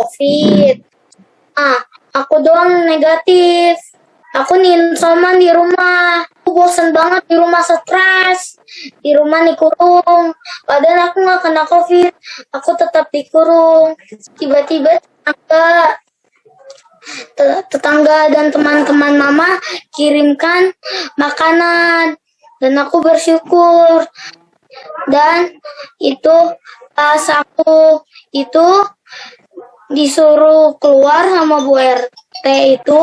COVID. Aku doang negatif. Aku nih isoman di rumah. Aku bosan banget di rumah, stres. Di rumah dikurung. Padahal aku nggak kena COVID. Aku tetap dikurung. Tiba-tiba tetangga dan teman-teman mama kirimkan makanan. Dan aku bersyukur. Dan itu pas aku itu disuruh keluar sama Bu RT itu,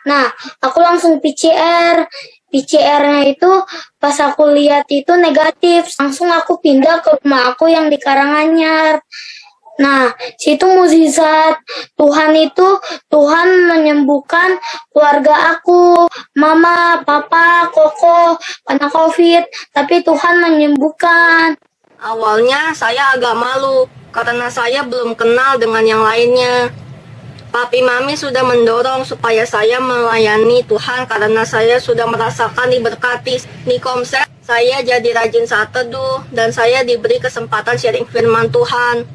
nah aku langsung PCR. PCR-nya itu pas aku lihat itu negatif, langsung aku pindah ke rumah aku yang di Karanganyar. Nah, situ mukjizat Tuhan itu, Tuhan menyembuhkan keluarga aku, mama, papa, koko, kena COVID, tapi Tuhan menyembuhkan. Awalnya saya agak malu karena saya belum kenal dengan yang lainnya. Papi Mami sudah mendorong supaya saya melayani Tuhan karena saya sudah merasakan diberkati di Komsel. Saya jadi rajin saat teduh dan saya diberi kesempatan sharing firman Tuhan.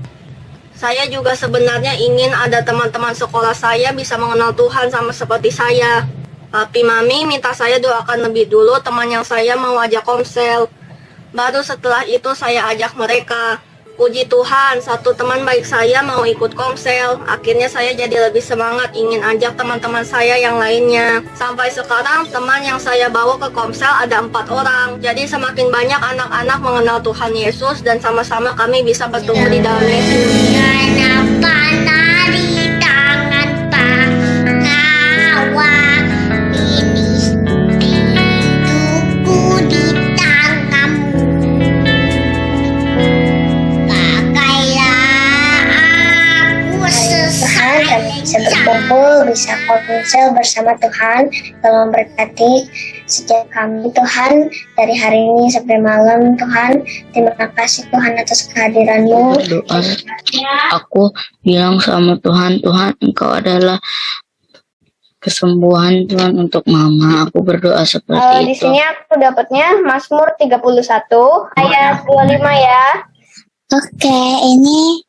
Saya juga sebenarnya ingin ada teman-teman sekolah saya bisa mengenal Tuhan sama seperti saya. Papi Mami minta saya doakan lebih dulu teman yang saya mau ajak Komsel. Baru setelah itu saya ajak mereka. Puji Tuhan, satu teman baik saya mau ikut Komsel. Akhirnya saya jadi lebih semangat ingin ajak teman-teman saya yang lainnya. Sampai sekarang teman yang saya bawa ke Komsel ada 4 orang. Jadi semakin banyak anak-anak mengenal Tuhan Yesus dan sama-sama kami bisa bertumbuh di dalam Yesus. Bisa berkumpul, bisa Komsel bersama Tuhan, tolong berkati setiap kami Tuhan dari hari ini sampai malam Tuhan. Terima kasih Tuhan atas kehadiran-Mu. Berdoa, aku bilang sama Tuhan, Tuhan Engkau adalah kesembuhan Tuhan untuk mama. Aku berdoa seperti Di itu. sini aku dapatnya Mazmur 31 ayat 25 ya. Oke, ini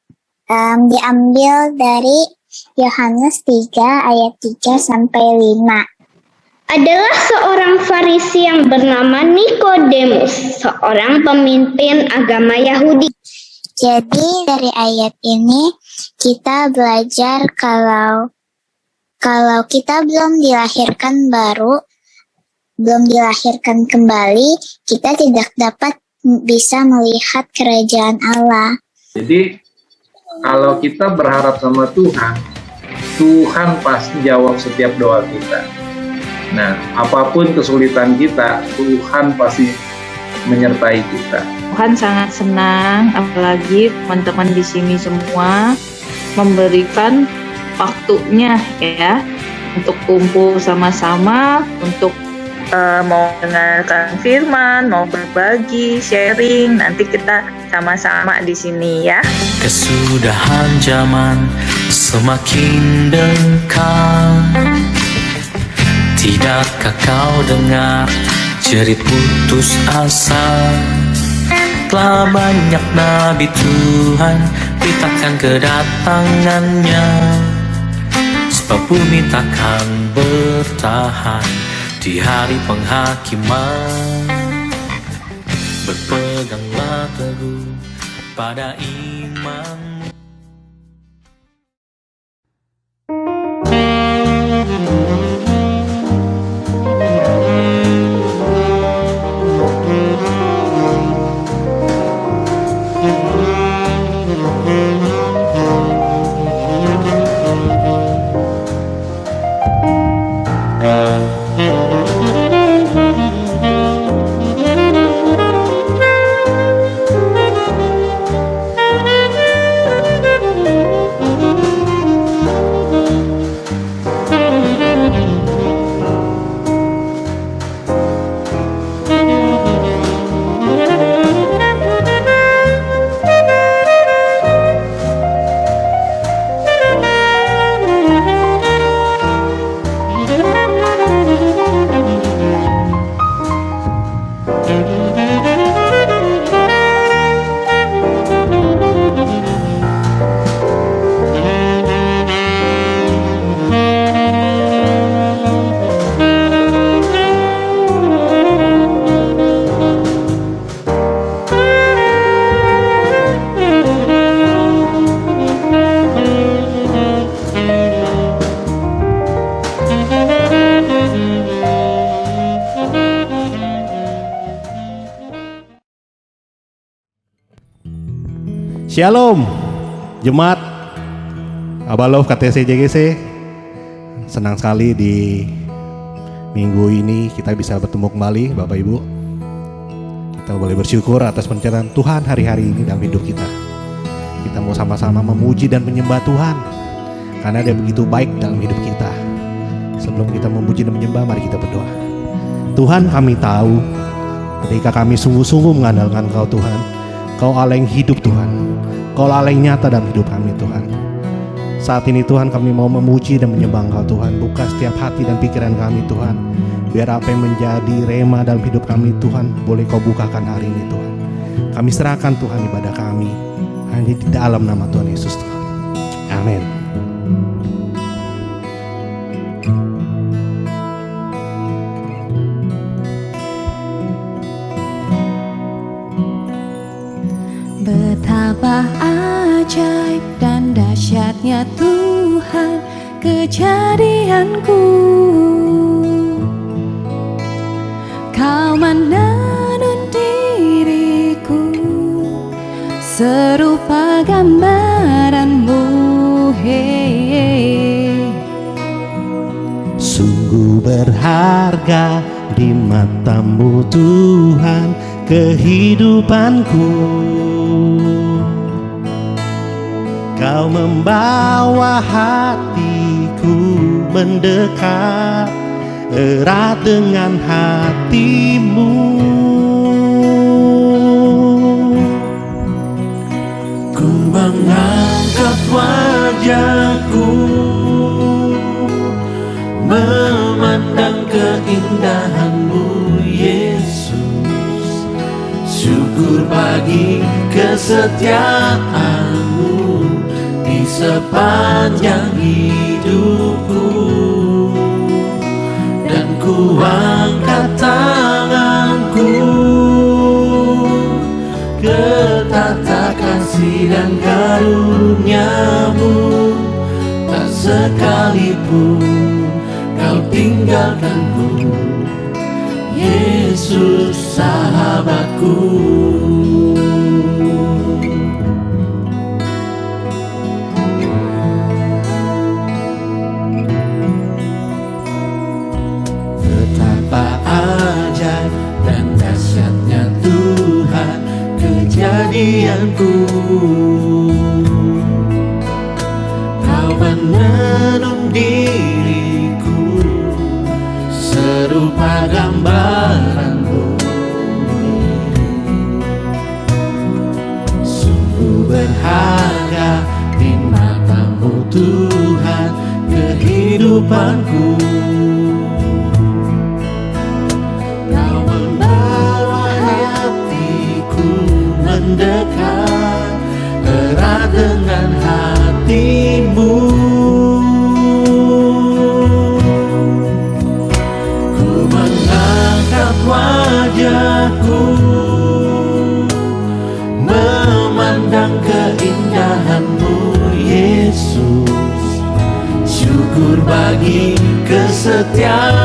diambil dari Yohanes 3 ayat 3 sampai 5. Adalah seorang Farisi yang bernama Nikodemus, seorang pemimpin agama Yahudi. Jadi dari ayat ini kita belajar kalau kita belum dilahirkan baru, belum dilahirkan kembali, kita tidak dapat bisa melihat kerajaan Allah. Jadi kalau kita berharap sama Tuhan, Tuhan pasti jawab setiap doa kita. Nah, apapun kesulitan kita, Tuhan pasti menyertai kita. Tuhan sangat senang, apalagi teman-teman di sini semua memberikan waktunya ya untuk kumpul sama-sama, untuk mau mendengarkan firman, mau berbagi, sharing. Nanti kita sama-sama di sini ya. Kesudahan zaman semakin dekat. Tidakkah kau dengar jerit putus asa? Telah banyak nabi Tuhan beritakan kedatangannya, sebab bumi takkan bertahan di hari penghakiman. Berpeganglah teguh pada iman. Shalom, Jemaat Abalov KTC JGC. Senang sekali di minggu ini kita bisa bertemu kembali Bapak Ibu. Kita boleh bersyukur atas pencerahan Tuhan hari-hari ini dalam hidup kita. Kita mau sama-sama memuji dan menyembah Tuhan karena Dia begitu baik dalam hidup kita. Sebelum kita memuji dan menyembah, mari kita berdoa. Tuhan, kami tahu ketika kami sungguh-sungguh mengandalkan Kau Tuhan, Kau Allah yang hidup Tuhan, Kau Allah yang nyata dalam hidup kami Tuhan. Saat ini Tuhan, kami mau memuji dan menyembah Engkau Tuhan. Buka setiap hati dan pikiran kami Tuhan, biar apa yang menjadi rema dalam hidup kami Tuhan, boleh Kau bukakan hari ini Tuhan. Kami serahkan Tuhan ibadah kami hanya di dalam nama Tuhan Yesus Tuhan. Amin. Betapa ajaib dan dahsyatnya Tuhan kejadianku. Kau menenun diriku serupa gambaran-Mu, Sungguh berharga di mata-Mu Tuhan kehidupanku. Kau membawa hatiku mendekat erat dengan hati-Mu. Ku mengangkat wajahku memandang keindahan-Mu Yesus. Syukur bagi kesetiaan-Mu di sepanjang hidupku. Dan ku angkat tanganku ke tata kasih dan karunia-Mu. Tak sekalipun Kau tinggalkanku, Yesus sahabatku. Betapa ajaib dan dahsyatnya Tuhan kejadianku. Kau menenun diriku serupa gambaran-Mu. Sungguh berharga di mata-Mu Tuhan kehidupanku. Kau membawa hatiku mendekat erat dengan hati-Mu. Ku mengangkat wajahku memandang keindahan-Mu Yesus. Syukur bagi kesetiaan-Mu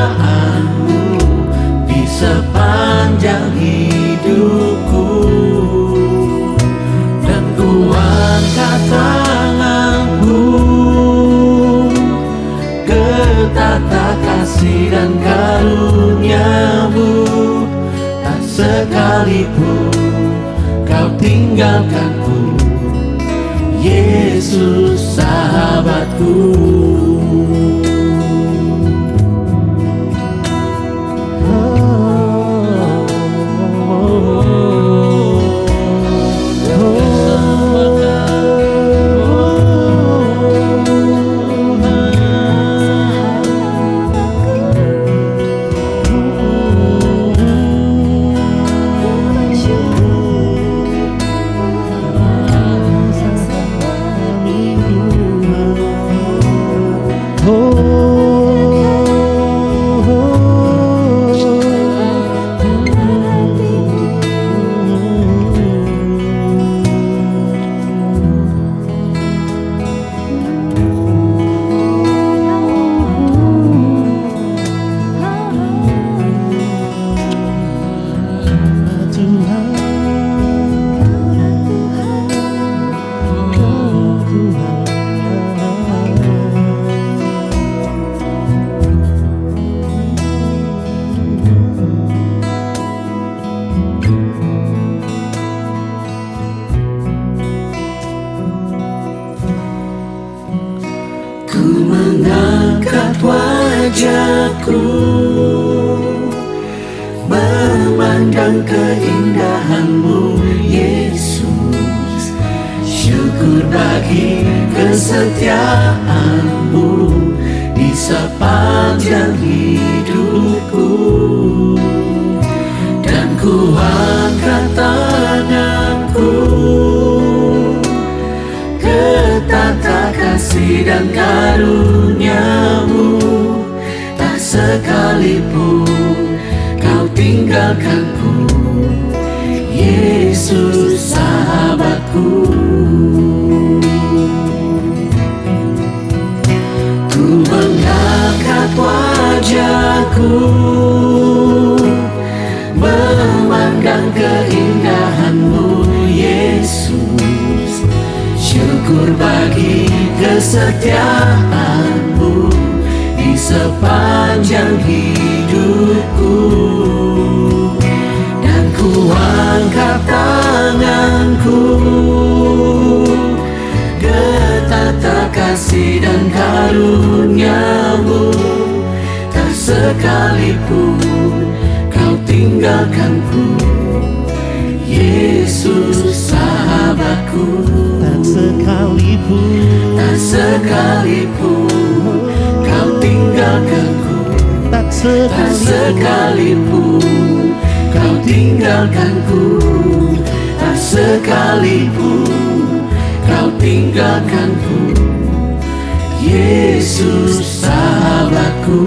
di sepanjang hidupku. Dan ku angkat tanganku ke tata kasih dan karunia-Mu. Tak sekalipun Kau tinggalkanku, Yesus sahabatku. wajahku, memandang keindahan-Mu Yesus. Syukur bagi kesetiaan-Mu di sepanjang hidupku. Dan ku angkat tanganku ke tata kasih dan karunia-Mu. Tak sekalipun Kau tinggalkanku, Yesus sahabatku. Ku mengangkat wajahku, memandang keindahan-Mu Yesus. Syukur bagi kesetiaan-Mu di sepanjang hidupku. Dan ku angkat tanganku ke tata kasih dan karunia-Mu. Tak sekalipun Kau tinggalkanku, Yesus sahabatku. Tak sekalipun Kau tinggalkanku, tak sekalipun Kau tinggalkanku, tak sekalipun Kau tinggalkanku, Yesus sahabatku.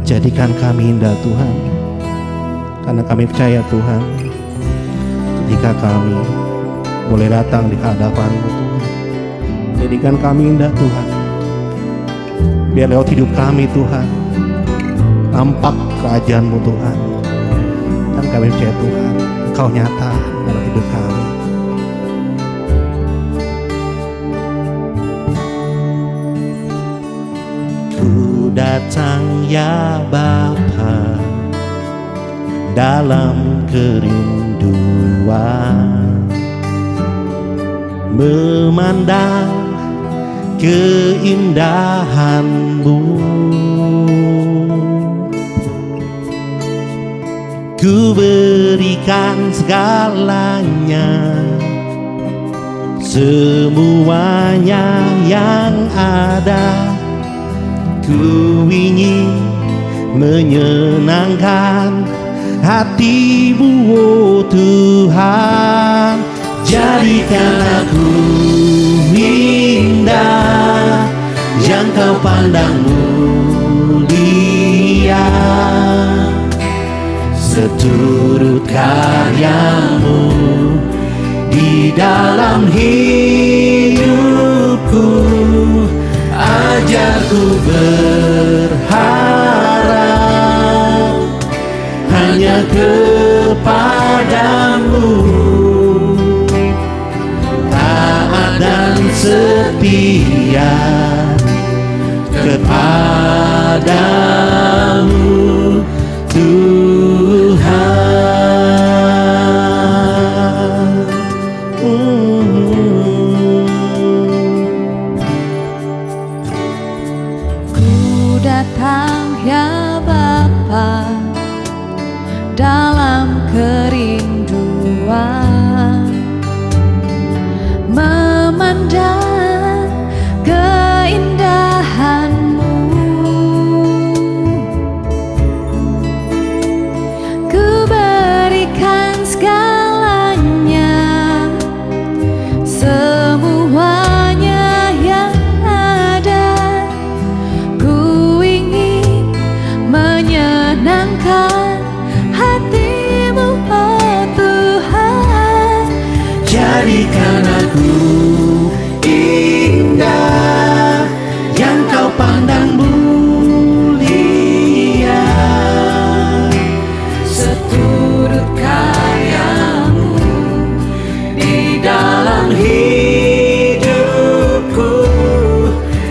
Jadikan kami indah Tuhan, karena kami percaya Tuhan, jika kami boleh datang di hadapan-Mu Tuhan, jadikan kami indah Tuhan. Biar lewat hidup kami Tuhan, nampak kerajaan-Mu Tuhan. Dan kami percaya Tuhan, Engkau nyata dalam hidup kami. Datang ya Bapa dalam kerinduan, memandang keindahan-Mu. Ku berikan segalanya, semuanya yang ada. Ku ingin menyenangkan hati-Mu, oh Tuhan. Jadikan aku indah yang Kau pandang mulia, seturut karya-Mu di dalam hidupku. Ajarku berharap hanya kepada-Mu, taat dan setia kepada-Mu Tuhan. Datang ya Bapa dalam kerinduan, memandang Lembutkan hatimu, oh Tuhan. Jadikan aku indah yang kau pandang mulia, seturut karyamu di dalam hidupku.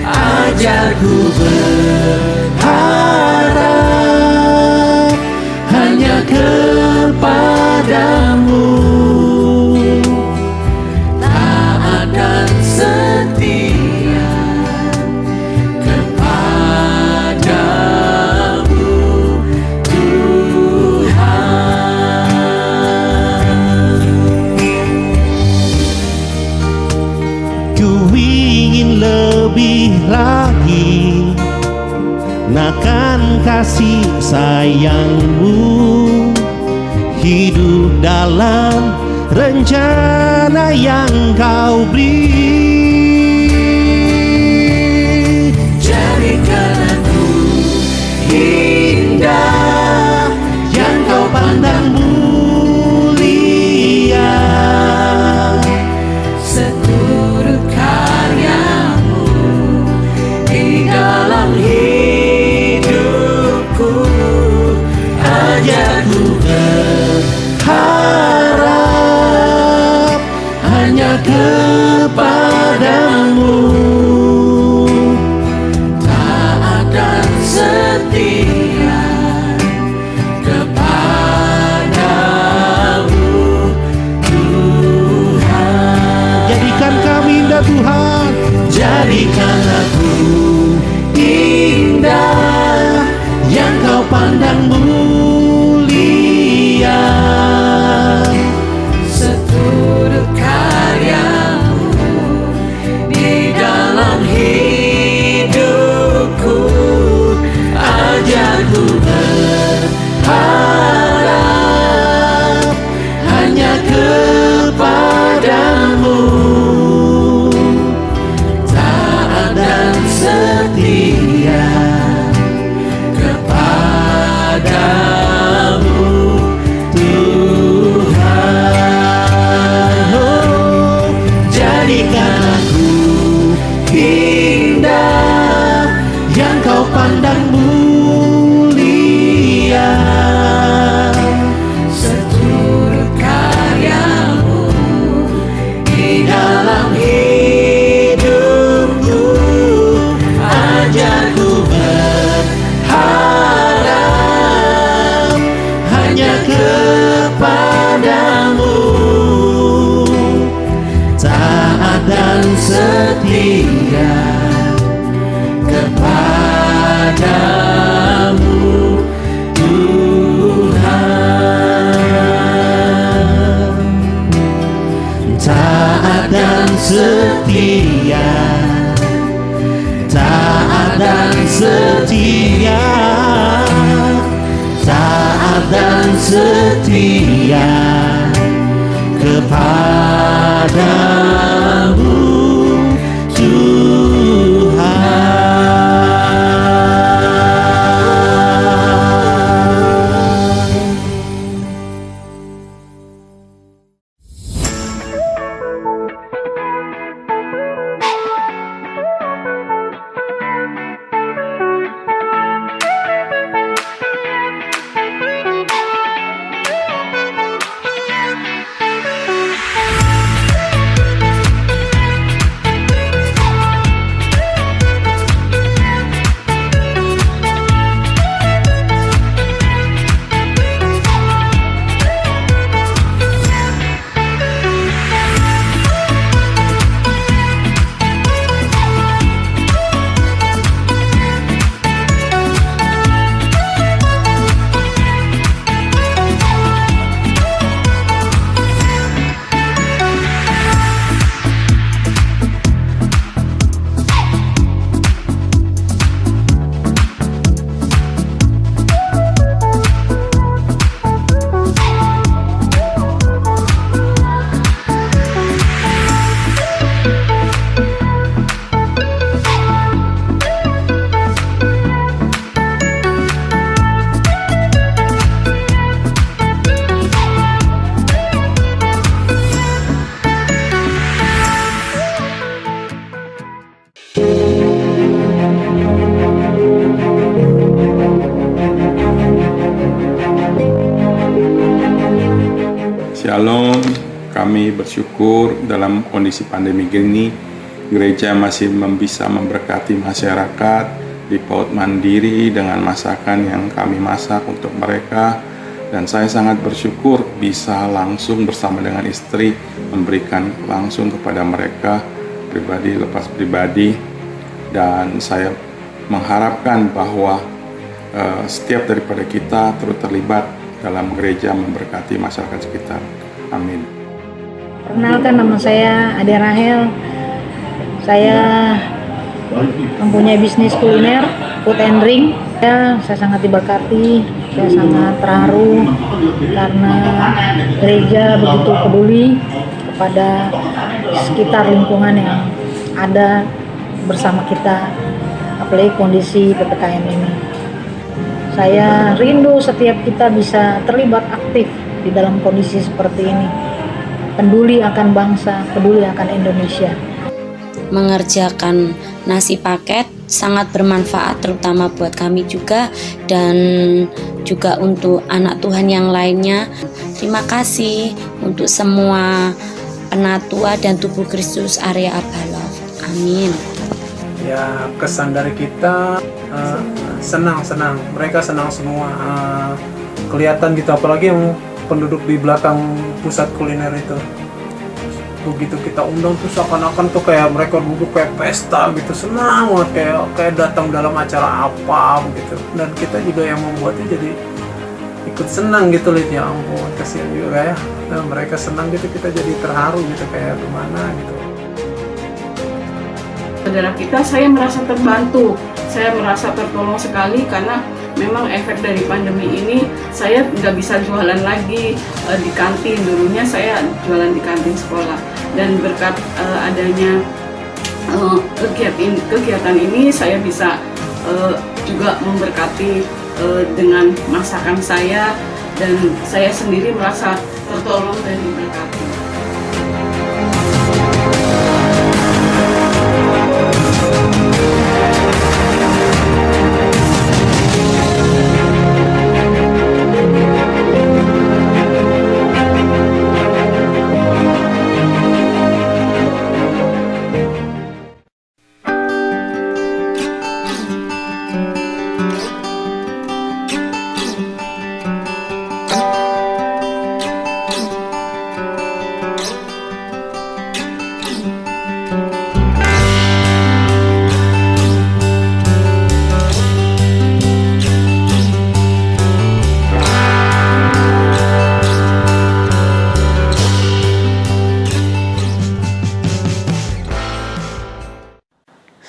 Ajarku berharap hanya kepadamu, taat dan setia kepadamu, Tuhan. Ku ingin lebih lagi akan kasih sayangmu, hidup dalam rencana yang kau beri. Jadikan aku indah yang kau pandang mulia, seturut karyamu di dalam hidupku. Ajarku berharap hanya kepadamu, taat dan setia kepadamu, Tuhan. Jadikan kami indah Tuhan, Jadikan aku indah yang kau pandang mulia, seturut karyamu di dalam hidupku. Ajarku berharap hanya kepadamu, taat dan setia kepadamu, Tuhan. Oh, jadikan aku indah yang kau pandang mulia, seturut karyamu di dalam hidupku. Ajarku berharap hanya kepadamu, taat dan setia kepadamu, Tuhan. Taat dan setia, taat dan setia, taat dan setia kepadamu, Shalom, kami bersyukur dalam kondisi pandemi gini, gereja masih bisa memberkati masyarakat di PAUD Mandiri dengan masakan yang kami masak untuk mereka. Dan saya sangat bersyukur bisa langsung bersama dengan istri memberikan langsung kepada mereka pribadi lepas pribadi. Dan saya mengharapkan bahwa setiap daripada kita turut terlibat dalam gereja memberkati masyarakat sekitar. Amin. Perkenalkan, nama saya Ade Rahel. Saya mempunyai bisnis kuliner, food and drink. Saya sangat diberkati, saya sangat terharu karena gereja begitu peduli kepada sekitar lingkungan yang ada bersama kita, apalagi kondisi PPKM ini. Saya rindu setiap kita bisa terlibat aktif di dalam kondisi seperti ini. Peduli akan bangsa, peduli akan Indonesia. Mengerjakan nasi paket sangat bermanfaat, terutama buat kami juga dan juga untuk anak Tuhan yang lainnya. Terima kasih untuk semua penatua dan tubuh Kristus area Abalov. Amin. Ya, kesan dari kita senang. Mereka senang semua. Kelihatan gitu, apalagi yang penduduk di belakang pusat kuliner itu. Begitu kita undang tuh seakan-akan tuh kayak mereka duduk kayak pesta gitu, senang banget, kayak datang dalam acara apa gitu. Dan kita juga yang membuatnya jadi ikut senang gitu, lihat ya ampun, kasihan juga ya. Nah, mereka senang gitu, kita jadi terharu gitu, kayak gimana gitu. Saudara kita, saya merasa terbantu, saya merasa tertolong sekali karena memang efek dari pandemi ini saya nggak bisa jualan lagi di kantin. Dulunya saya jualan di kantin sekolah, dan berkat adanya kegiatan ini saya bisa juga memberkati dengan masakan saya, dan saya sendiri merasa tertolong dan diberkati.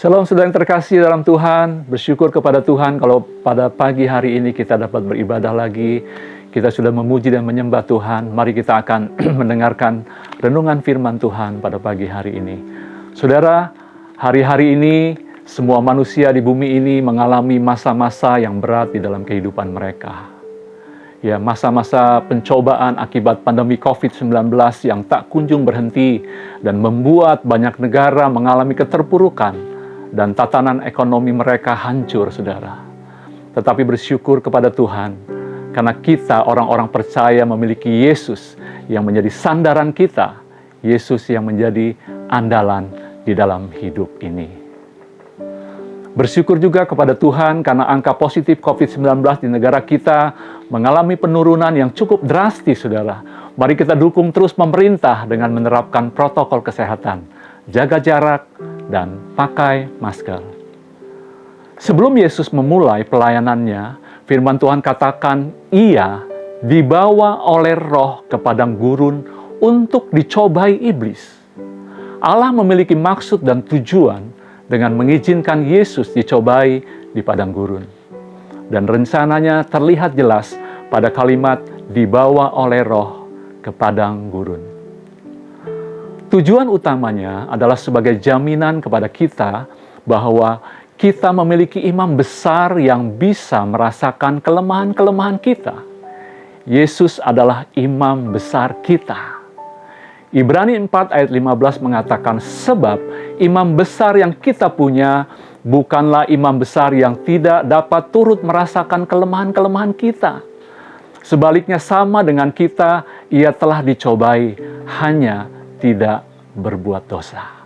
Shalom saudara yang terkasih dalam Tuhan, bersyukur kepada Tuhan kalau pada pagi hari ini kita dapat beribadah lagi. Kita sudah memuji dan menyembah Tuhan. Mari kita akan mendengarkan renungan firman Tuhan pada pagi hari ini. Saudara, hari-hari ini semua manusia di bumi ini mengalami masa-masa yang berat di dalam kehidupan mereka. Ya, masa-masa pencobaan akibat pandemi COVID-19 yang tak kunjung berhenti dan membuat banyak negara mengalami keterpurukan dan tatanan ekonomi mereka hancur, saudara. Tetapi bersyukur kepada Tuhan, karena kita orang-orang percaya memiliki Yesus yang menjadi sandaran kita, Yesus yang menjadi andalan di dalam hidup ini. Bersyukur juga kepada Tuhan karena angka positif COVID-19 di negara kita mengalami penurunan yang cukup drastis, saudara. Mari kita dukung terus pemerintah dengan menerapkan protokol kesehatan, jaga jarak, dan pakai masker. Sebelum Yesus memulai pelayanannya, firman Tuhan katakan, ia dibawa oleh Roh ke padang gurun untuk dicobai iblis. Allah memiliki maksud dan tujuan dengan mengizinkan Yesus dicobai di padang gurun. Dan rencananya terlihat jelas pada kalimat dibawa oleh Roh ke padang gurun. Tujuan utamanya adalah sebagai jaminan kepada kita bahwa kita memiliki imam besar yang bisa merasakan kelemahan-kelemahan kita. Yesus adalah imam besar kita. Ibrani 4 ayat 15 mengatakan, sebab imam besar yang kita punya bukanlah imam besar yang tidak dapat turut merasakan kelemahan-kelemahan kita. Sebaliknya sama dengan kita, ia telah dicobai, hanya tidak berbuat dosa.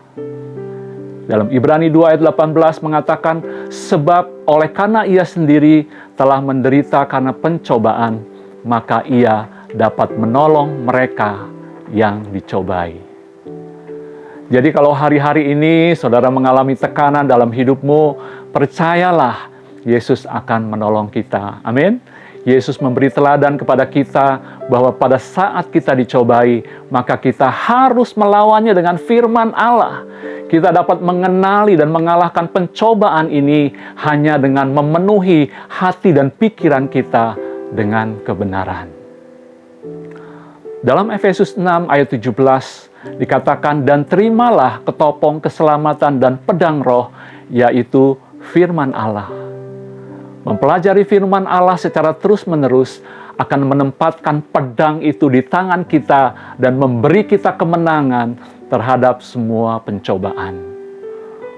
Dalam Ibrani 2 ayat 18 mengatakan, sebab oleh karena ia sendiri telah menderita karena pencobaan, maka ia dapat menolong mereka yang dicobai. Jadi kalau hari-hari ini saudara mengalami tekanan dalam hidupmu, percayalah Yesus akan menolong kita. Amin. Yesus memberi teladan kepada kita bahwa pada saat kita dicobai, maka kita harus melawannya dengan firman Allah. Kita dapat mengenali dan mengalahkan pencobaan ini hanya dengan memenuhi hati dan pikiran kita dengan kebenaran. Dalam Efesus 6 ayat 17 dikatakan, dan terimalah ketopong keselamatan dan pedang roh, yaitu firman Allah. Mempelajari firman Allah secara terus-menerus akan menempatkan pedang itu di tangan kita dan memberi kita kemenangan terhadap semua pencobaan.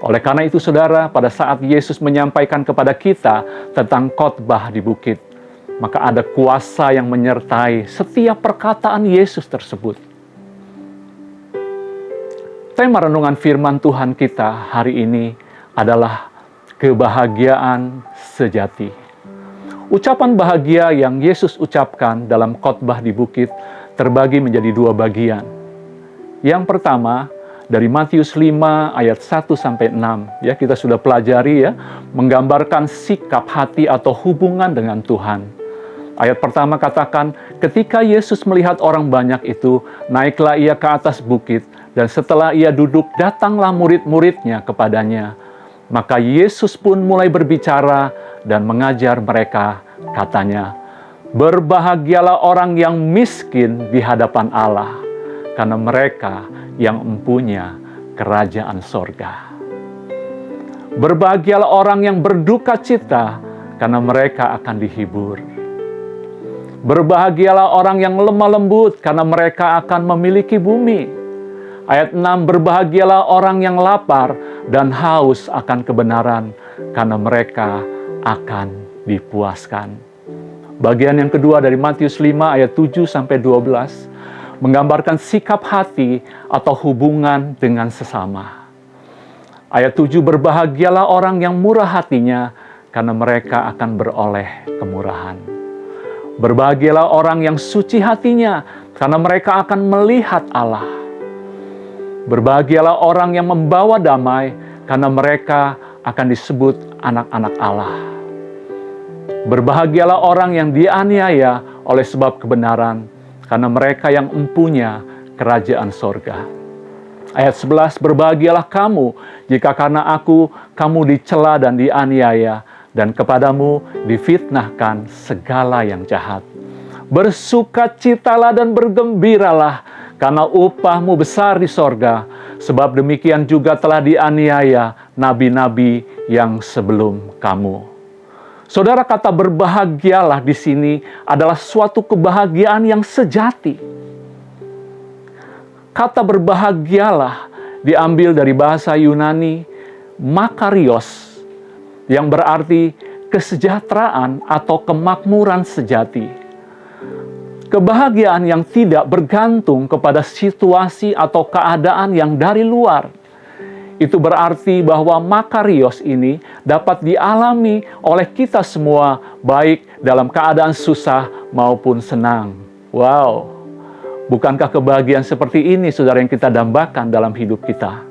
Oleh karena itu saudara, pada saat Yesus menyampaikan kepada kita tentang khotbah di bukit, maka ada kuasa yang menyertai setiap perkataan Yesus tersebut. Tema renungan firman Tuhan kita hari ini adalah kebahagiaan sejati. Ucapan bahagia yang Yesus ucapkan dalam khotbah di bukit terbagi menjadi dua bagian. Yang pertama, dari Matius 5 ayat 1-6, ya kita sudah pelajari ya, menggambarkan sikap hati atau hubungan dengan Tuhan. Ayat pertama katakan, ketika Yesus melihat orang banyak itu, naiklah ia ke atas bukit, dan setelah ia duduk, datanglah murid-muridnya kepadanya. Maka Yesus pun mulai berbicara dan mengajar mereka, katanya, berbahagialah orang yang miskin di hadapan Allah, karena mereka yang empunya kerajaan sorga. Berbahagialah orang yang berduka cita, karena mereka akan dihibur. Berbahagialah orang yang lemah lembut, karena mereka akan memiliki bumi. Ayat 6, berbahagialah orang yang lapar dan haus akan kebenaran, karena mereka akan dipuaskan. Bagian yang kedua dari Matius 5 ayat 7-12 menggambarkan sikap hati atau hubungan dengan sesama. Ayat 7, berbahagialah orang yang murah hatinya, karena mereka akan beroleh kemurahan. Berbahagialah orang yang suci hatinya, karena mereka akan melihat Allah. Berbahagialah orang yang membawa damai, karena mereka akan disebut anak-anak Allah. Berbahagialah orang yang dianiaya oleh sebab kebenaran, karena mereka yang empunya kerajaan sorga. Ayat 11, berbahagialah kamu jika karena aku kamu dicela dan dianiaya, dan kepadamu difitnahkan segala yang jahat. Bersukacitalah dan bergembiralah, karena upahmu besar di sorga, sebab demikian juga telah dianiaya nabi-nabi yang sebelum kamu. Saudara, kata berbahagialah di sini adalah suatu kebahagiaan yang sejati. Kata berbahagialah diambil dari bahasa Yunani makarios, yang berarti kesejahteraan atau kemakmuran sejati. Kebahagiaan yang tidak bergantung kepada situasi atau keadaan yang dari luar. Itu berarti bahwa makarios ini dapat dialami oleh kita semua, baik dalam keadaan susah maupun senang. Wow, bukankah kebahagiaan seperti ini, saudara, yang kita dambakan dalam hidup kita?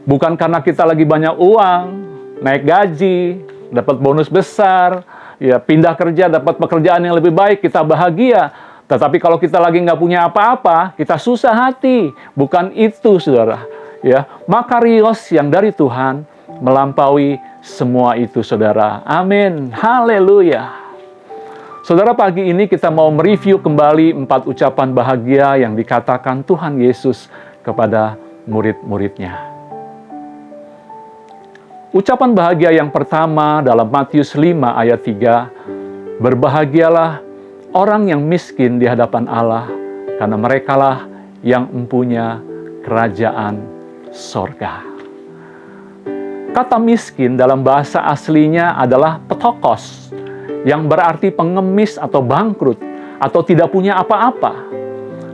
Bukan karena kita lagi banyak uang, naik gaji, dapat bonus besar, ya, pindah kerja, dapat pekerjaan yang lebih baik, kita bahagia. Tetapi kalau kita lagi nggak punya apa-apa, kita susah hati. Bukan itu, saudara. Ya, makarios yang dari Tuhan melampaui semua itu, saudara. Amin. Haleluya. Saudara, pagi ini kita mau mereview kembali 4 ucapan bahagia yang dikatakan Tuhan Yesus kepada murid-muridnya. Ucapan bahagia yang pertama dalam Matius 5 ayat 3, berbahagialah orang yang miskin di hadapan Allah, karena merekalah yang empunya kerajaan sorga. Kata miskin dalam bahasa aslinya adalah petokos, yang berarti pengemis atau bangkrut atau tidak punya apa-apa.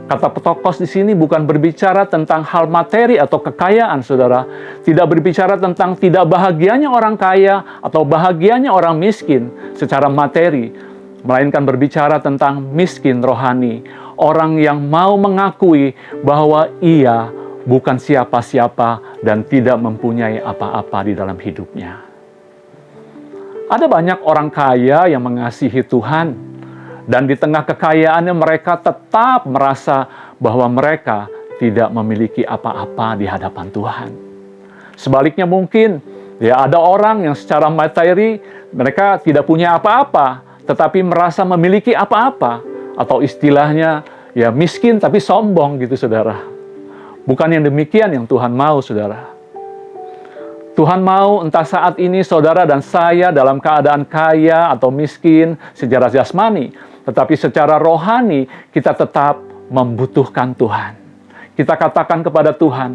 Kata Petokos di sini bukan berbicara tentang hal materi atau kekayaan, saudara. Tidak berbicara tentang tidak bahagianya orang kaya atau bahagianya orang miskin secara materi, melainkan berbicara tentang miskin rohani. Orang yang mau mengakui bahwa ia bukan siapa-siapa dan tidak mempunyai apa-apa di dalam hidupnya. Ada banyak orang kaya yang mengasihi Tuhan, dan di tengah kekayaannya mereka tetap merasa bahwa mereka tidak memiliki apa-apa di hadapan Tuhan. Sebaliknya mungkin, ya ada orang yang secara materi mereka tidak punya apa-apa, tetapi merasa memiliki apa-apa, atau istilahnya ya miskin tapi sombong gitu, saudara. Bukan yang demikian yang Tuhan mau, saudara. Tuhan mau entah saat ini saudara dan saya dalam keadaan kaya atau miskin secara jasmani, tetapi secara rohani kita tetap membutuhkan Tuhan. Kita katakan kepada Tuhan,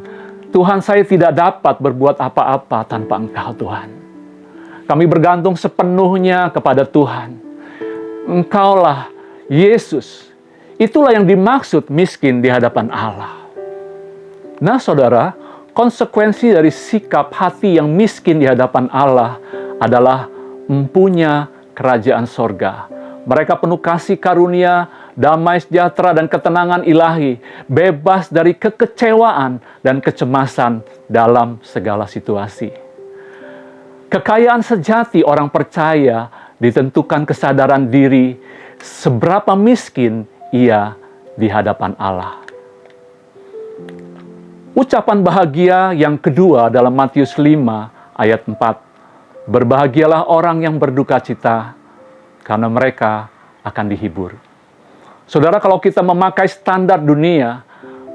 Tuhan, saya tidak dapat berbuat apa-apa tanpa Engkau, Tuhan. Kami bergantung sepenuhnya kepada Tuhan. Engkaulah Yesus. Itulah yang dimaksud miskin di hadapan Allah. Nah, saudara, konsekuensi dari sikap hati yang miskin di hadapan Allah adalah mempunyai kerajaan sorga. Mereka penuh kasih karunia, damai sejahtera dan ketenangan ilahi, bebas dari kekecewaan dan kecemasan dalam segala situasi. Kekayaan sejati orang percaya ditentukan kesadaran diri seberapa miskin ia di hadapan Allah. Ucapan bahagia yang kedua dalam Matius 5 ayat 4. Berbahagialah orang yang berduka cita, karena mereka akan dihibur. Saudara, kalau kita memakai standar dunia,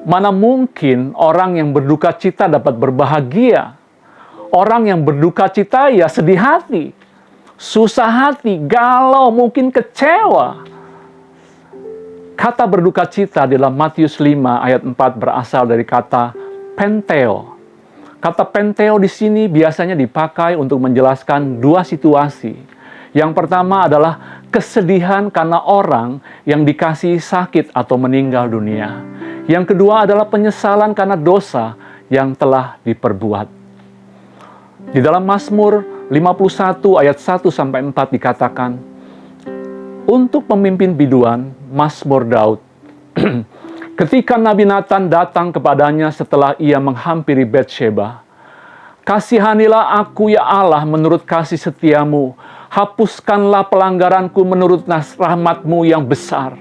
mana mungkin orang yang berduka cita dapat berbahagia? Orang yang berduka cita ya sedih hati, susah hati, galau, mungkin kecewa. Kata berduka cita dalam Matius 5 ayat 4 berasal dari kata penteo. Kata penteo di sini biasanya dipakai untuk menjelaskan dua situasi. Yang pertama adalah kesedihan karena orang yang dikasihi sakit atau meninggal dunia. Yang kedua adalah penyesalan karena dosa yang telah diperbuat. Di dalam Mazmur 51 ayat 1-4 dikatakan, untuk pemimpin biduan, Mazmur Daud, ketika Nabi Nathan datang kepadanya setelah ia menghampiri Betsheba, kasihanilah aku ya Allah menurut kasih setiamu, hapuskanlah pelanggaranku menurut rahmatmu yang besar.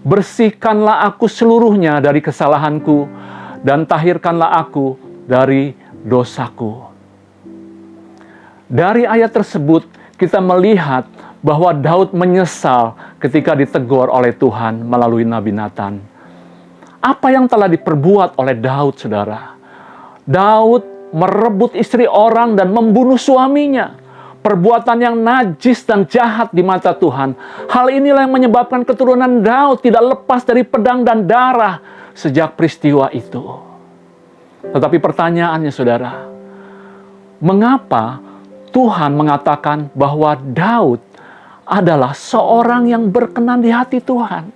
Bersihkanlah aku seluruhnya dari kesalahanku, dan tahirkanlah aku dari dosaku. Dari ayat tersebut, kita melihat bahwa Daud menyesal ketika ditegur oleh Tuhan melalui Nabi Nathan. Apa yang telah diperbuat oleh Daud, saudara? Daud merebut istri orang dan membunuh suaminya. Perbuatan yang najis dan jahat di mata Tuhan. Hal inilah yang menyebabkan keturunan Daud tidak lepas dari pedang dan darah sejak peristiwa itu. Tetapi pertanyaannya, saudara, mengapa Tuhan mengatakan bahwa Daud adalah seorang yang berkenan di hati Tuhan?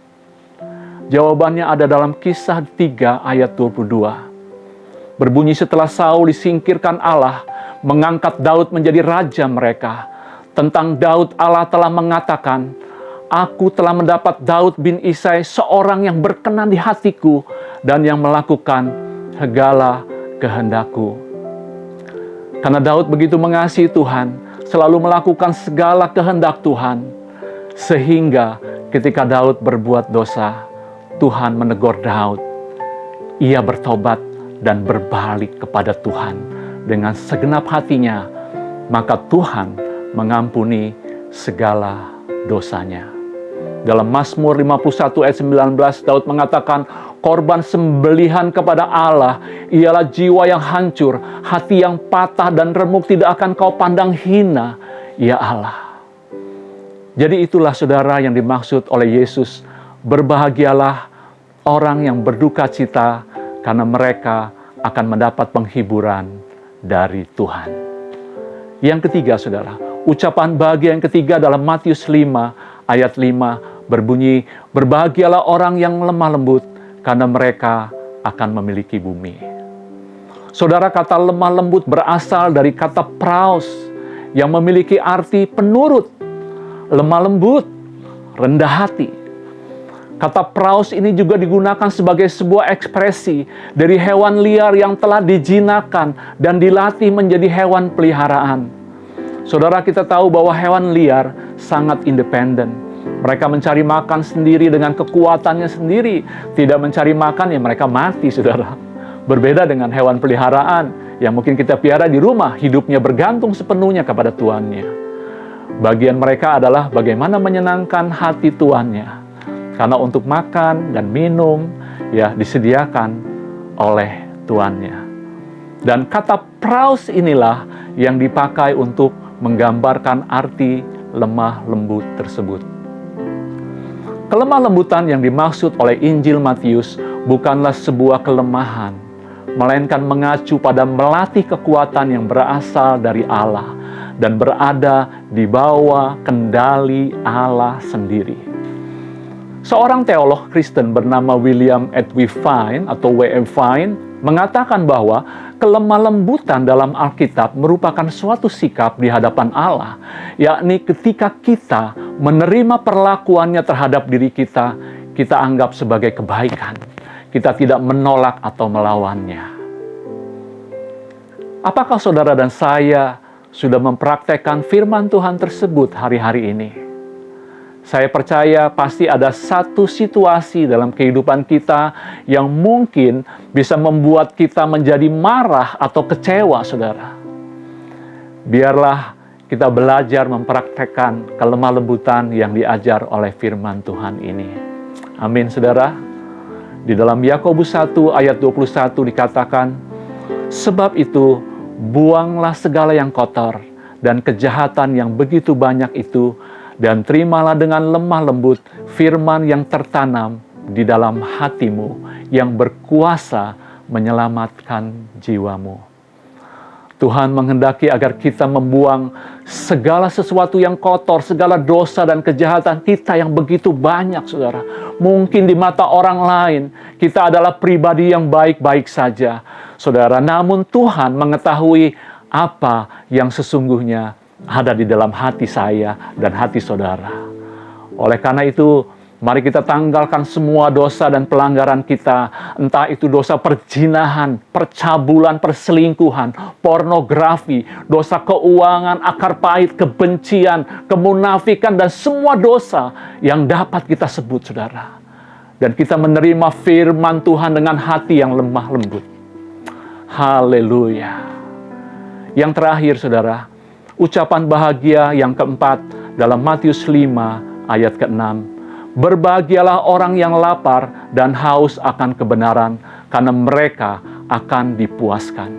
Jawabannya ada dalam Kisah 3 ayat 22. Berbunyi setelah Saul disingkirkan Allah, mengangkat Daud menjadi raja mereka. Tentang Daud Allah telah mengatakan, aku telah mendapat Daud bin Isai seorang yang berkenan di hatiku dan yang melakukan segala kehendakku. Karena Daud begitu mengasihi Tuhan, selalu melakukan segala kehendak Tuhan, sehingga ketika Daud berbuat dosa, Tuhan menegur Daud. Ia bertobat dan berbalik kepada Tuhan dengan segenap hatinya, maka Tuhan mengampuni segala dosanya. Dalam Mazmur 51 ayat 19, Daud mengatakan, korban sembelihan kepada Allah ialah jiwa yang hancur, hati yang patah dan remuk tidak akan kau pandang hina, ya Allah. Jadi itulah, saudara, yang dimaksud oleh Yesus. Berbahagialah orang yang berduka cita, karena mereka akan mendapat penghiburan dari Tuhan. Yang ketiga, saudara, Ucapan bahagia yang ketiga dalam Matius 5 ayat 5 berbunyi, berbahagialah orang yang lemah lembut karena mereka akan memiliki bumi. Saudara, kata lemah lembut berasal dari kata praus yang memiliki arti penurut, lemah lembut, rendah hati. Kata praus ini juga digunakan sebagai sebuah ekspresi dari hewan liar yang telah dijinakkan dan dilatih menjadi hewan peliharaan. Saudara, kita tahu bahwa hewan liar sangat independen. Mereka mencari makan sendiri dengan kekuatannya sendiri. Tidak mencari makan, ya mereka mati, saudara. Berbeda dengan hewan peliharaan yang mungkin kita piara di rumah, hidupnya bergantung sepenuhnya kepada tuannya. Bagian mereka adalah bagaimana menyenangkan hati tuannya. Karena untuk makan dan minum, ya disediakan oleh tuannya. Dan kata praus inilah yang dipakai untuk menggambarkan arti lemah lembut tersebut. Kelemah lembutan yang dimaksud oleh Injil Matius bukanlah sebuah kelemahan, melainkan mengacu pada melatih kekuatan yang berasal dari Allah dan berada di bawah kendali Allah sendiri. Seorang teolog Kristen bernama William Edwy Fine atau W.M. Fine mengatakan bahwa kelemah lembutan dalam Alkitab merupakan suatu sikap di hadapan Allah, yakni ketika kita menerima perlakuannya terhadap diri kita, kita anggap sebagai kebaikan. Kita tidak menolak atau melawannya. Apakah saudara dan saya sudah mempraktekkan firman Tuhan tersebut hari-hari ini? Saya percaya pasti ada satu situasi dalam kehidupan kita yang mungkin bisa membuat kita menjadi marah atau kecewa, saudara. Biarlah kita belajar mempraktekkan kelemah lembutan yang diajar oleh firman Tuhan ini. Amin, saudara. Di dalam Yakobus 1 ayat 21 dikatakan, sebab itu buanglah segala yang kotor dan kejahatan yang begitu banyak itu, dan terimalah dengan lemah lembut firman yang tertanam di dalam hatimu, yang berkuasa menyelamatkan jiwamu. Tuhan menghendaki agar kita membuang segala sesuatu yang kotor, segala dosa dan kejahatan kita yang begitu banyak, saudara. Mungkin di mata orang lain, kita adalah pribadi yang baik-baik saja, saudara. Namun Tuhan mengetahui apa yang sesungguhnya ada di dalam hati saya dan hati saudara. Oleh karena itu, mari kita tanggalkan semua dosa dan pelanggaran kita, entah itu dosa perzinahan, percabulan, perselingkuhan, pornografi, dosa keuangan, akar pahit, kebencian, kemunafikan, dan semua dosa yang dapat kita sebut, saudara. Dan kita menerima firman Tuhan dengan hati yang lemah lembut. Haleluya. Yang terakhir, saudara, ucapan bahagia yang keempat dalam Matius 5 ayat ke-6. Berbahagialah orang yang lapar dan haus akan kebenaran, karena mereka akan dipuaskan.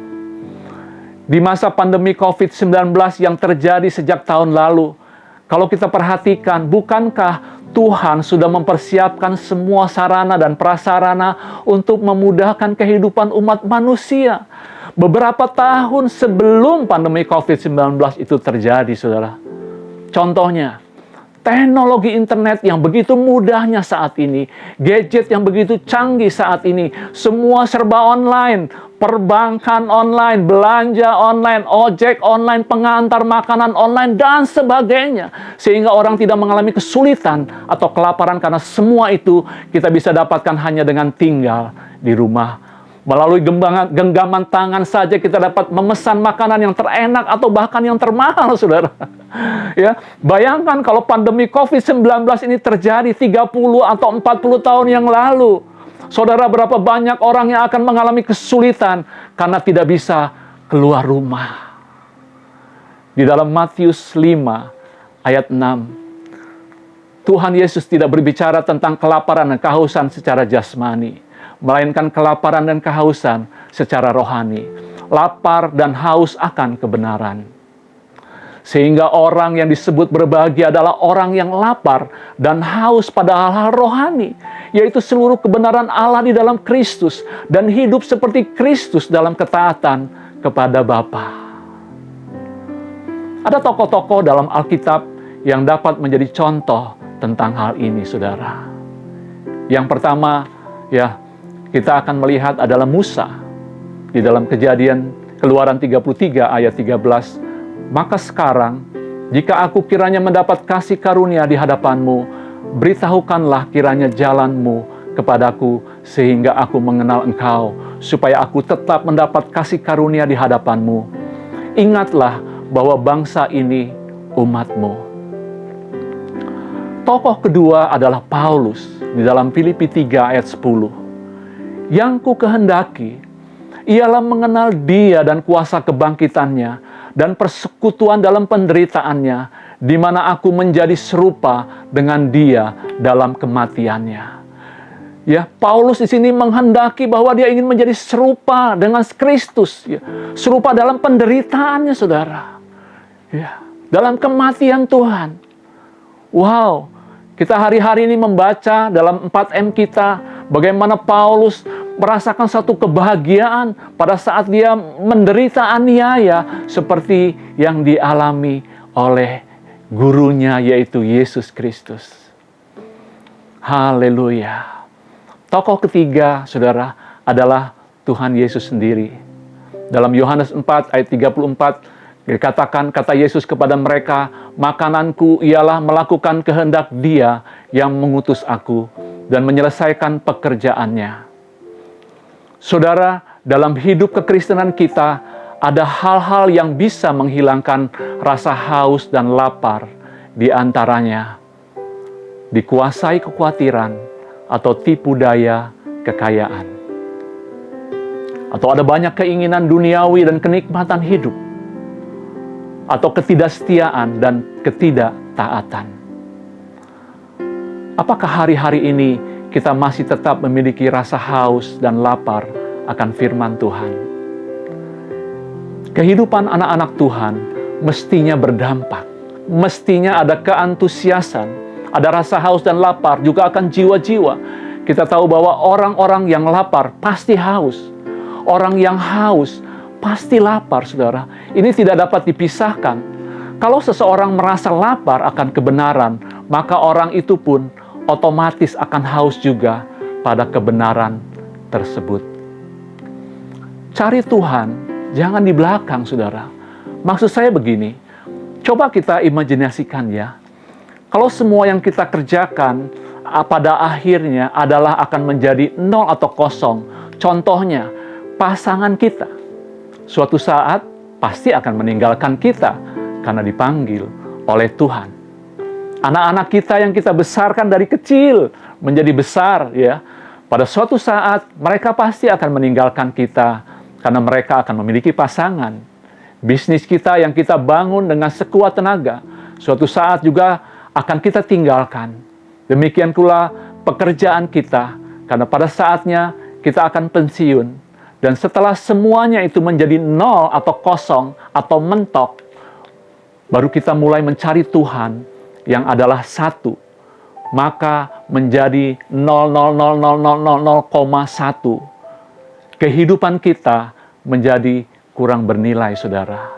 Di masa pandemi COVID-19 yang terjadi sejak tahun lalu, kalau kita perhatikan, bukankah Tuhan sudah mempersiapkan semua sarana dan prasarana untuk memudahkan kehidupan umat manusia? Beberapa tahun sebelum pandemi COVID-19 itu terjadi, saudara. Contohnya, teknologi internet yang begitu mudahnya saat ini, gadget yang begitu canggih saat ini, semua serba online, perbankan online, belanja online, ojek online, pengantar makanan online, dan sebagainya. Sehingga orang tidak mengalami kesulitan atau kelaparan karena semua itu kita bisa dapatkan hanya dengan tinggal di rumah. Melalui genggaman tangan saja kita dapat memesan makanan yang terenak atau bahkan yang termahal, saudara. Ya, bayangkan kalau pandemi COVID-19 ini terjadi 30 atau 40 tahun yang lalu. Saudara, berapa banyak orang yang akan mengalami kesulitan karena tidak bisa keluar rumah. Di dalam Matius 5 ayat 6, Tuhan Yesus tidak berbicara tentang kelaparan dan kehausan secara jasmani, melainkan kelaparan dan kehausan secara rohani. Lapar dan haus akan kebenaran. Sehingga orang yang disebut berbahagia adalah orang yang lapar dan haus pada hal-hal rohani, yaitu seluruh kebenaran Allah di dalam Kristus dan hidup seperti Kristus dalam ketaatan kepada Bapa. Ada tokoh-tokoh dalam Alkitab yang dapat menjadi contoh tentang hal ini, saudara. Yang pertama, ya, kita akan melihat adalah Musa. Di dalam Kejadian Keluaran 33 ayat 13, maka sekarang, jika aku kiranya mendapat kasih karunia di hadapanmu, beritahukanlah kiranya jalanmu kepadaku, sehingga aku mengenal engkau, supaya aku tetap mendapat kasih karunia di hadapanmu. Ingatlah bahwa bangsa ini umatmu. Tokoh kedua adalah Paulus di dalam Filipi 3 ayat 10. Yang ku kehendaki ialah mengenal Dia dan kuasa kebangkitannya dan persekutuan dalam penderitaannya, di mana aku menjadi serupa dengan Dia dalam kematiannya. Ya, Paulus di sini menghendaki bahwa dia ingin menjadi serupa dengan Kristus, ya. Serupa dalam penderitaannya, saudara. Ya, dalam kematian Tuhan. Wow, kita hari-hari ini membaca dalam 4M kita bagaimana Paulus merasakan satu kebahagiaan pada saat dia menderita aniaya seperti yang dialami oleh gurunya, yaitu Yesus Kristus. Haleluya. Tokoh ketiga, saudara, adalah Tuhan Yesus sendiri. Dalam Yohanes 4 ayat 34, dikatakan, kata Yesus kepada mereka, makananku ialah melakukan kehendak Dia yang mengutus aku dan menyelesaikan pekerjaannya. Saudara, dalam hidup kekristenan kita, ada hal-hal yang bisa menghilangkan rasa haus dan lapar, di antaranya dikuasai kekhawatiran atau tipu daya kekayaan. Atau ada banyak keinginan duniawi dan kenikmatan hidup. Atau ketidaksetiaan dan ketidaktaatan. Apakah hari-hari ini kita masih tetap memiliki rasa haus dan lapar akan firman Tuhan? Kehidupan anak-anak Tuhan mestinya berdampak. Mestinya ada keantusiasan, ada rasa haus dan lapar juga akan jiwa-jiwa. Kita tahu bahwa orang-orang yang lapar pasti haus. Orang yang haus pasti lapar, saudara. Ini tidak dapat dipisahkan. Kalau seseorang merasa lapar akan kebenaran, maka orang itu pun otomatis akan haus juga pada kebenaran tersebut. Cari Tuhan, jangan di belakang, saudara. Maksud saya begini, coba kita imajinasikan ya. Kalau semua yang kita kerjakan pada akhirnya adalah akan menjadi nol atau kosong. Contohnya, pasangan kita suatu saat pasti akan meninggalkan kita karena dipanggil oleh Tuhan. Anak-anak kita yang kita besarkan dari kecil menjadi besar, ya. Pada suatu saat mereka pasti akan meninggalkan kita karena mereka akan memiliki pasangan. Bisnis kita yang kita bangun dengan sekuat tenaga suatu saat juga akan kita tinggalkan. Demikian pula pekerjaan kita, karena pada saatnya kita akan pensiun. Dan setelah semuanya itu menjadi nol atau kosong atau mentok, baru kita mulai mencari Tuhan yang adalah satu. Maka menjadi 0,00000,0,1. Kehidupan kita menjadi kurang bernilai, saudara.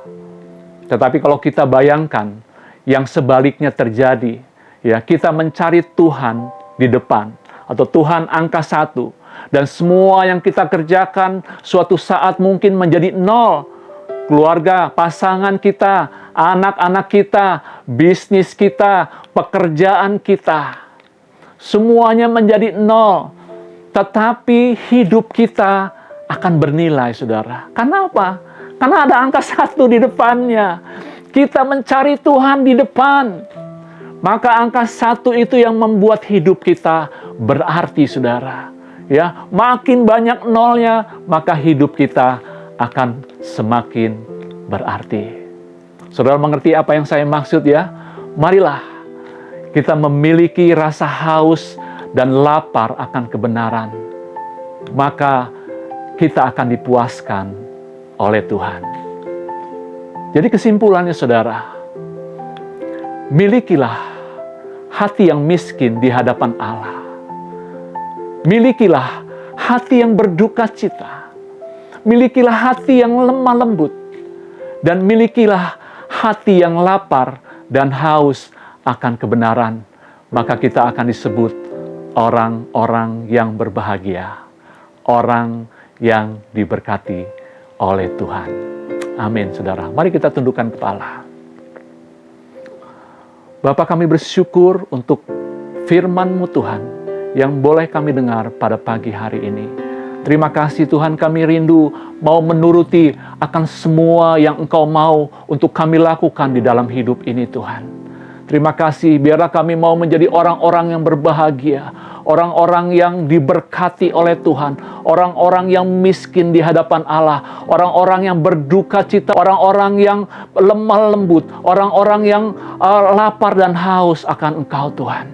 Tetapi kalau kita bayangkan yang sebaliknya terjadi, ya, kita mencari Tuhan di depan, atau Tuhan angka 1, dan semua yang kita kerjakan suatu saat mungkin menjadi nol. Keluarga, pasangan kita, anak-anak kita, bisnis kita, pekerjaan kita, semuanya menjadi nol. Tetapi hidup kita akan bernilai, saudara. Karena apa? Karena ada angka 1 di depannya. Kita mencari Tuhan di depan. Maka angka 1 itu yang membuat hidup kita berarti, saudara. Ya, makin banyak nolnya, maka hidup kita akan semakin berarti. Saudara mengerti apa yang saya maksud, ya? Marilah kita memiliki rasa haus dan lapar akan kebenaran. Maka kita akan dipuaskan oleh Tuhan. Jadi kesimpulannya, saudara, milikilah hati yang miskin di hadapan Allah. Milikilah hati yang berduka cita. Milikilah hati yang lemah lembut. Dan milikilah hati yang lapar dan haus akan kebenaran, maka kita akan disebut orang-orang yang berbahagia, orang yang diberkati oleh Tuhan. Amin, saudara. Mari kita tundukkan kepala. Bapa, kami bersyukur untuk firman-Mu Tuhan yang boleh kami dengar pada pagi hari ini. Terima kasih Tuhan, kami rindu mau menuruti akan semua yang Engkau mau untuk kami lakukan di dalam hidup ini Tuhan. Terima kasih, biarlah kami mau menjadi orang-orang yang berbahagia, orang-orang yang diberkati oleh Tuhan, orang-orang yang miskin di hadapan Allah, orang-orang yang berduka cita, orang-orang yang lemah lembut, orang-orang yang lapar dan haus akan Engkau Tuhan.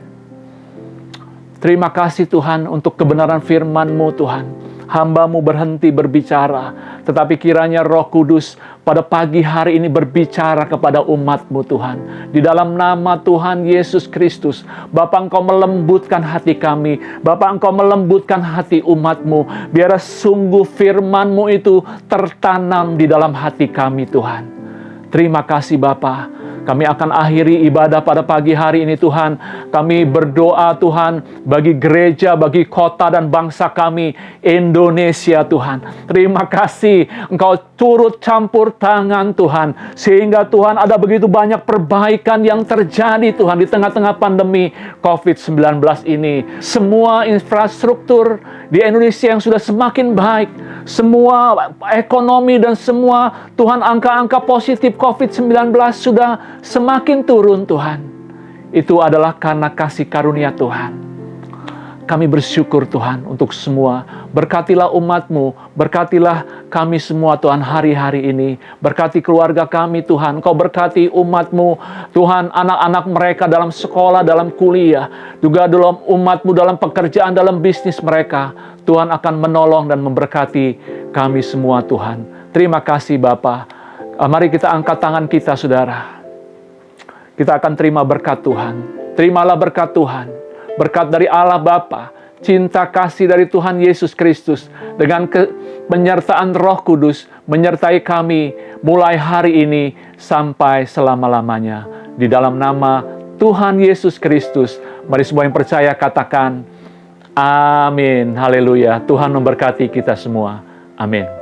Terima kasih Tuhan untuk kebenaran firman-Mu Tuhan. Hamba-Mu berhenti berbicara, tetapi kiranya Roh Kudus pada pagi hari ini berbicara kepada umat-Mu Tuhan. Di dalam nama Tuhan Yesus Kristus, Bapa, Engkau melembutkan hati kami, Bapa, Engkau melembutkan hati umat-Mu, biar sungguh firman-Mu itu tertanam di dalam hati kami Tuhan. Terima kasih Bapa. Kami akan akhiri ibadah pada pagi hari ini Tuhan. Kami berdoa Tuhan bagi gereja, bagi kota dan bangsa kami Indonesia Tuhan. Terima kasih Engkau turut campur tangan Tuhan. Sehingga Tuhan ada begitu banyak perbaikan yang terjadi Tuhan di tengah-tengah pandemi COVID-19 ini. Semua infrastruktur di Indonesia yang sudah semakin baik. Semua ekonomi dan semua Tuhan angka-angka positif COVID-19 sudah semakin turun Tuhan. Itu adalah karena kasih karunia Tuhan. Kami bersyukur Tuhan untuk semua. Berkatilah umat-Mu, berkatilah kami semua Tuhan hari-hari ini. Berkati keluarga kami Tuhan. Kau berkati umat-Mu Tuhan, anak-anak mereka dalam sekolah, dalam kuliah. Juga dalam umat-Mu dalam pekerjaan, dalam bisnis mereka. Tuhan akan menolong dan memberkati kami semua Tuhan. Terima kasih Bapa. Mari kita angkat tangan kita saudara. Kita akan terima berkat Tuhan. Terimalah berkat Tuhan. Berkat dari Allah Bapa, cinta kasih dari Tuhan Yesus Kristus, dengan penyertaan Roh Kudus, menyertai kami mulai hari ini sampai selama-lamanya. Di dalam nama Tuhan Yesus Kristus, mari semua yang percaya katakan, amin. Haleluya. Tuhan memberkati kita semua. Amin.